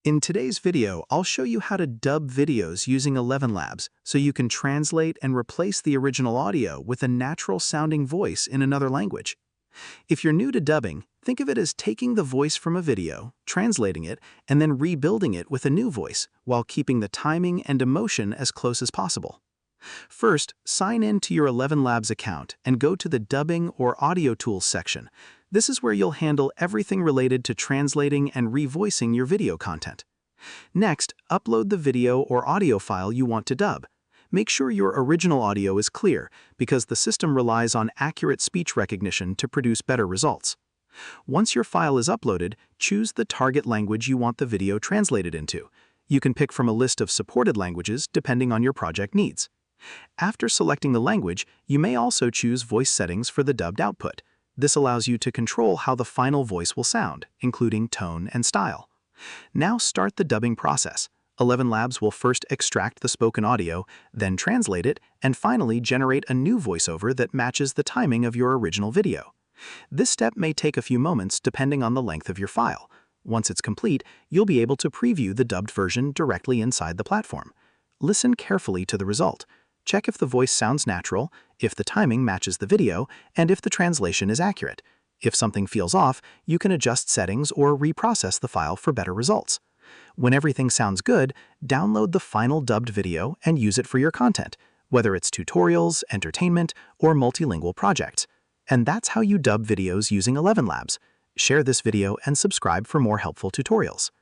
In today's video, I'll show you how to dub videos using ElevenLabs so you can translate and replace the original audio with a natural-sounding voice in another language. If you're new to dubbing, think of it as taking the voice from a video, translating it, and then rebuilding it with a new voice while keeping the timing and emotion as close as possible. First, sign in to your ElevenLabs account and go to the Dubbing or Audio Tools section. This is where you'll handle everything related to translating and revoicing your video content. Next, upload the video or audio file you want to dub. Make sure your original audio is clear, because the system relies on accurate speech recognition to produce better results. Once your file is uploaded, choose the target language you want the video translated into. You can pick from a list of supported languages depending on your project needs. After selecting the language, you may also choose voice settings for the dubbed output. This allows you to control how the final voice will sound, including tone and style. Now start the dubbing process. ElevenLabs will first extract the spoken audio, then translate it, and finally generate a new voiceover that matches the timing of your original video. This step may take a few moments depending on the length of your file. Once it's complete, you'll be able to preview the dubbed version directly inside the platform. Listen carefully to the result. Check if the voice sounds natural, if the timing matches the video, and if the translation is accurate. If something feels off, you can adjust settings or reprocess the file for better results. When everything sounds good, download the final dubbed video and use it for your content, whether it's tutorials, entertainment, or multilingual projects. And that's how you dub videos using ElevenLabs. Share this video and subscribe for more helpful tutorials.